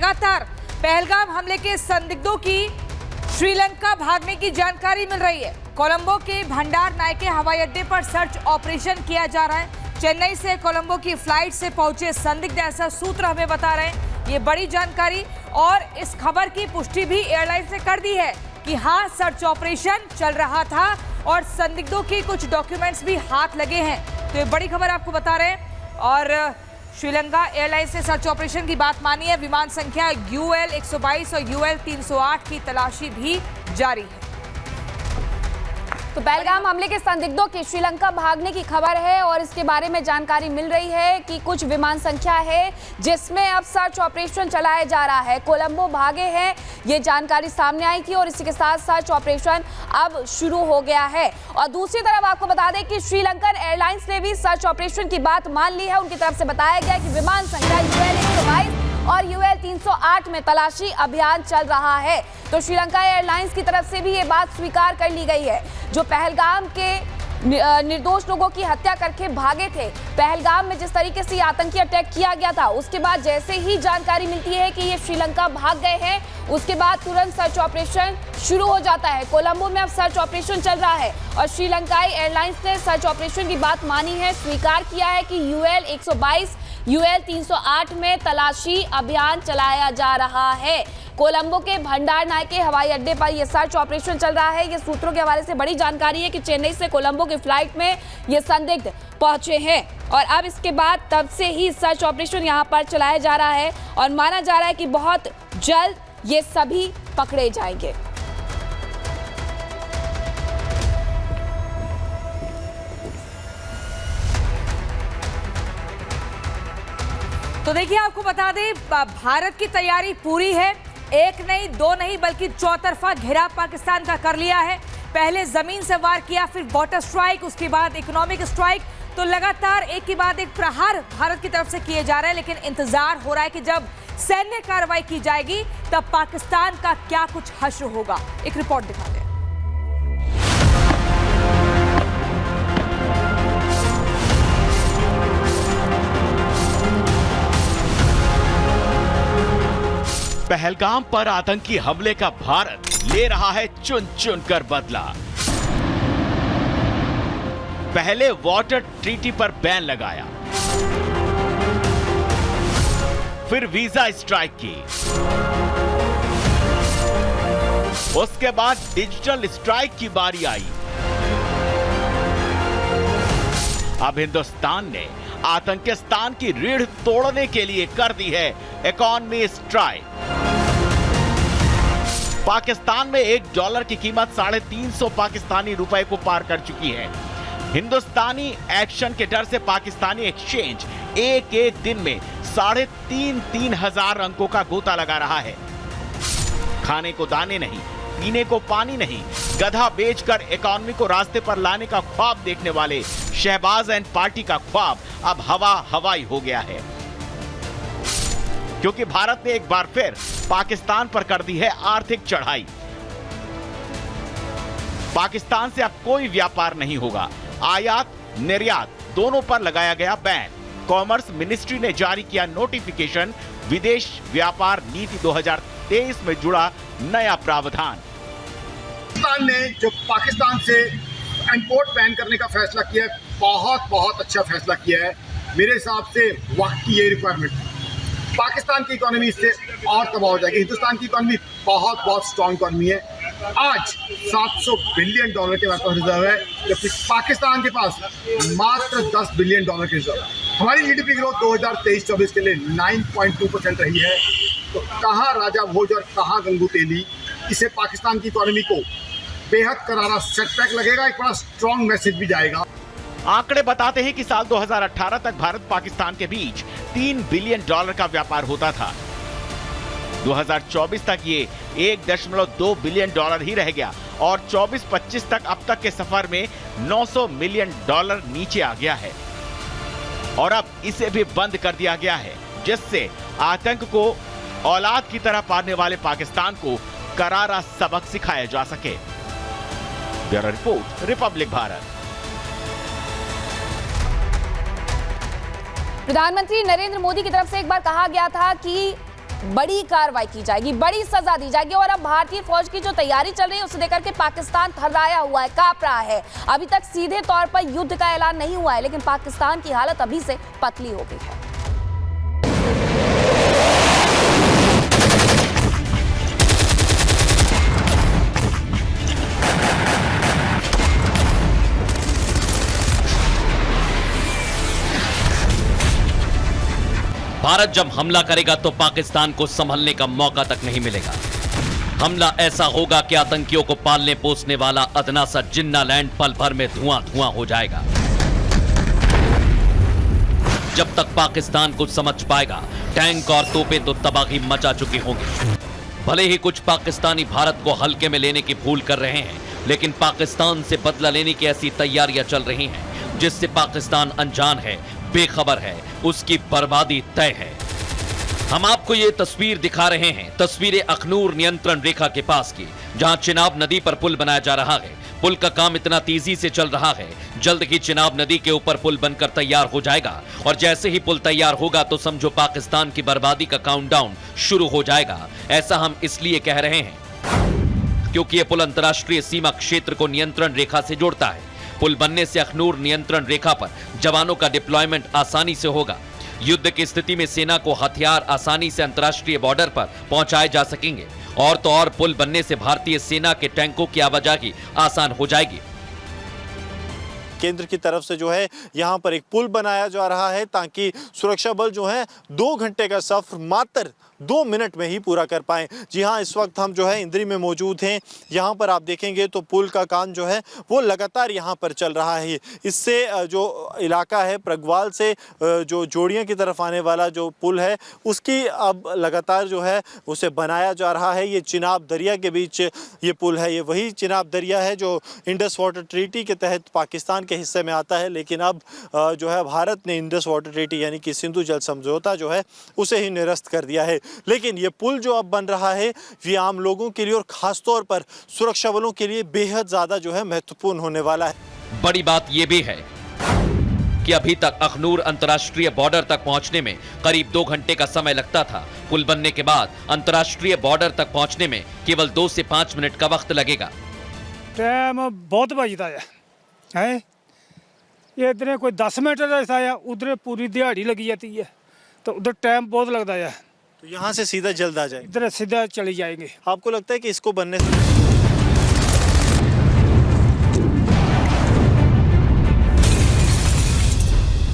लगातार पहलगाम हमले के संदिग्धों की श्रीलंका भागने की जानकारी मिल रही है। कोलंबो के भंडार नायके हवाई अड्डे पर सर्च ऑपरेशन किया जा रहा है। चेन्नई से कोलंबो की फ्लाइट से पहुंचे संदिग्ध, ऐसा सूत्र हमें बता रहे हैं। ये बड़ी जानकारी, और इस खबर की पुष्टि भी एयरलाइंस ने कर दी है कि हाँ, सर्च ऑपरेशन चल रहा था और संदिग्धों के कुछ डॉक्यूमेंट्स भी हाथ लगे हैं। तो ये बड़ी खबर आपको बता रहे हैं। और श्रीलंका एयरलाइंस ने सर्च ऑपरेशन की बात मानी है। विमान संख्या UL 122 और UL 308 की तलाशी भी जारी है। तो पहलगाम हमले के संदिग्धों की श्रीलंका भागने की खबर है और इसके बारे में जानकारी मिल रही है कि कुछ विमान संख्या है जिसमें अब सर्च ऑपरेशन चलाया जा रहा है। कोलंबो भागे हैं, ये जानकारी सामने आई थी और इसी के साथ सर्च ऑपरेशन अब शुरू हो गया है। और दूसरी तरफ आपको बता दें कि श्रीलंकन एयरलाइंस ने भी सर्च ऑपरेशन की बात मान ली है। उनकी तरफ से बताया गया कि विमान संख्या UL 122 और UL 308 में तलाशी अभियान चल रहा है। तो श्रीलंका एयरलाइंस की तरफ से भी ये बात स्वीकार कर ली गई है। जो पहलगाम के निर्दोष लोगों की हत्या करके भागे थे, पहलगाम में जिस तरीके से आतंकी अटैक किया गया था, उसके बाद जैसे ही जानकारी मिलती है कि ये श्रीलंका भाग गए हैं, उसके बाद तुरंत सर्च ऑपरेशन शुरू हो जाता है। कोलंबो में अब सर्च ऑपरेशन चल रहा है और श्रीलंकाई एयरलाइंस ने सर्च ऑपरेशन की बात मानी है, स्वीकार किया है कि UL 122 UL 308 में तलाशी अभियान चलाया जा रहा है। कोलंबो के भंडार नायके हवाई अड्डे पर यह सर्च ऑपरेशन चल रहा है। ये सूत्रों के हवाले से बड़ी जानकारी है कि चेन्नई से कोलंबो की फ्लाइट में ये संदिग्ध पहुंचे हैं और अब इसके बाद तब से ही सर्च ऑपरेशन यहां पर चलाया जा रहा है और माना जा रहा है कि बहुत जल्द ये सभी पकड़े जाएंगे। तो देखिए, आपको बता दें, भारत की तैयारी पूरी है। एक नहीं, दो नहीं, बल्कि चौतरफा घेराव पाकिस्तान का कर लिया है। पहले जमीन से वार किया, फिर वाटर स्ट्राइक, उसके बाद इकोनॉमिक स्ट्राइक। तो लगातार एक के बाद एक प्रहार भारत की तरफ से किए जा रहे हैं, लेकिन इंतजार हो रहा है कि जब सैन्य कार्रवाई की जाएगी तब पाकिस्तान का क्या कुछ हश्र होगा। एक रिपोर्ट दिखा दें। पहलगाम पर आतंकी हमले का भारत ले रहा है चुन चुन कर बदला। पहले वाटर ट्रीटी पर बैन लगाया, फिर वीजा स्ट्राइक की, उसके बाद डिजिटल स्ट्राइक की बारी आई। अब हिंदुस्तान ने आतंकिस्तान की रीढ़ तोड़ने के लिए कर दी है इकोनॉमी स्ट्राइक। पाकिस्तान में $1 की कीमत 350 पाकिस्तानी रुपए को पार कर चुकी है। हिंदुस्तानी एक्शन के डर से पाकिस्तानी एक्सचेंज एक एक दिन में 3,500 हजार अंकों का गोता लगा रहा है। खाने को दाने नहीं, पीने को पानी नहीं, गधा बेचकर इकोनॉमी को रास्ते पर लाने का ख्वाब देखने वाले शहबाज एंड पार्टी का ख्वाब अब हवाई हो गया है, क्योंकि भारत ने एक बार फिर पाकिस्तान पर कर दी है आर्थिक चढ़ाई। पाकिस्तान से अब कोई व्यापार नहीं होगा। आयात निर्यात दोनों पर लगाया गया बैन। कॉमर्स मिनिस्ट्री ने जारी किया नोटिफिकेशन। विदेश व्यापार नीति 2023 में जुड़ा नया प्रावधान। पाकिस्तान ने जो पाकिस्तान से इंपोर्ट बैन करने का फैसला किया है, बहुत अच्छा फैसला किया है। मेरे हिसाब से वक्त की ये रिक्वायरमेंट है। पाकिस्तान की इकोनॉमी इससे और तबाह हो जाएगी। हिंदुस्तान की इकोनॉमी बहुत स्ट्रॉन्ग इकोनॉमी है। आज $700 बिलियन के पास रिजर्व है, जबकि पाकिस्तान के पास मात्र $10 बिलियन के रिजर्व है। हमारी GDP ग्रोथ 2023-24 के लिए 9.2% रही है। तो कहाँ राजा भोज और कहाँ गंगू तेली। इससे पाकिस्तान की इकोनॉमी को बेहद करारा सेटबैक लगेगा, एक बड़ा स्ट्रॉन्ग मैसेज भी जाएगा। आंकड़े बताते हैं कि साल 2018 तक भारत पाकिस्तान के बीच $3 बिलियन का व्यापार होता था। 2024 तक ये $1.2 बिलियन ही रह गया और 24-25 तक अब तक के सफर में $900 मिलियन नीचे आ गया है और अब इसे भी बंद कर दिया गया है, जिससे आतंक को औलाद की तरह पालने वाले पाकिस्तान को करारा सबक सिखाया जा सके। Bureau report, Republic Bharat. प्रधानमंत्री नरेंद्र मोदी की तरफ से एक बार कहा गया था कि बड़ी कार्रवाई की जाएगी, बड़ी सजा दी जाएगी। और अब भारतीय फौज की जो तैयारी चल रही है उसे लेकर के पाकिस्तान थर्राया हुआ है, कांप रहा है। अभी तक सीधे तौर पर युद्ध का ऐलान नहीं हुआ है, लेकिन पाकिस्तान की हालत अभी से पतली हो गई है। भारत जब हमला करेगा तो पाकिस्तान को संभलने का मौका तक नहीं मिलेगा। हमला ऐसा होगा कि आतंकियों को पालने पोसने वाला अदना सा जिन्ना लैंड पल भर में धुआं धुआं हो जाएगा। जब तक पाकिस्तान कुछ समझ पाएगा, टैंक और तोपें तो तबाही मचा चुकी होंगी। भले ही कुछ पाकिस्तानी भारत को हल्के में लेने की भूल कर रहे हैं, लेकिन पाकिस्तान से बदला लेने की ऐसी तैयारियां चल रही हैं जिससे पाकिस्तान अनजान है, बेखबर है, उसकी बर्बादी तय है। हम आपको ये तस्वीर दिखा रहे हैं, तस्वीरें अखनूर नियंत्रण रेखा के पास की, जहां चिनाब नदी पर पुल बनाया जा रहा है। पुल का काम इतना तेजी से चल रहा है, जल्द ही चिनाब नदी के ऊपर पुल बनकर तैयार हो जाएगा। और जैसे ही पुल तैयार होगा तो समझो पाकिस्तान की बर्बादी का काउंटडाउन शुरू हो जाएगा। ऐसा हम इसलिए कह रहे हैं क्योंकि यह पुल अंतर्राष्ट्रीय सीमा क्षेत्र को नियंत्रण रेखा से जोड़ता है। पुल बनने से अखनूर नियंत्रण रेखा पर जवानों का डिप्लॉयमेंट आसानी से होगा। युद्ध की स्थिति में सेना को हथियार आसानी से अंतर्राष्ट्रीय बॉर्डर पर पहुंचाए जा सकेंगे। और तो और पुल बनने से भारतीय सेना के टैंकों की आवाजाही आसान हो जाएगी। केंद्र की तरफ से जो है यहाँ पर एक पुल बनाया जा रहा है ताकि सुरक्षा बल जो है 2 घंटे का सफर मात्र 2 मिनट में ही पूरा कर पाएं। जी हाँ, इस वक्त हम जो है इंद्री में मौजूद हैं। यहाँ पर आप देखेंगे तो पुल का काम जो है वो लगातार यहाँ पर चल रहा है। इससे जो इलाका है प्रगवाल से जो जोड़ियाँ की तरफ आने वाला जो पुल है उसकी अब लगातार जो है उसे बनाया जा रहा है। ये चिनाब दरिया के बीच ये पुल है। ये वही चिनाब दरिया है जो इंडस वाटर ट्रीटी के तहत पाकिस्तान के हिस्से में आता है, लेकिन अब जो है भारत ने इंडस वाटर ट्रीटी यानी कि सिंधु जल समझौता जो है उसे ही निरस्त कर दिया है। लेकिन ये पुल जो अब बन रहा है ये आम लोगों के लिए और खास तौर पर सुरक्षा बलों के लिए बेहद ज्यादा जो है महत्वपूर्ण होने वाला है। बड़ी बात यह भी है कि अभी तक अखनूर अंतर्राष्ट्रीय बॉर्डर तक पहुंचने में करीब 2 घंटे का समय लगता था। पुल बनने के बाद अंतर्राष्ट्रीय बॉर्डर तक पहुंचने में केवल 2 से 5 मिनट का वक्त लगेगा। टाइम बहुत बचता है इधर कोई 10 मिनट रहता है, उधर पूरी दिहाड़ी लगी जाती है, तो उधर टाइम बहुत लगता है। तो यहाँ से सीधा जल्द आ जाए, इधर सीधा चले जाएंगे। आपको लगता है कि इसको बनने से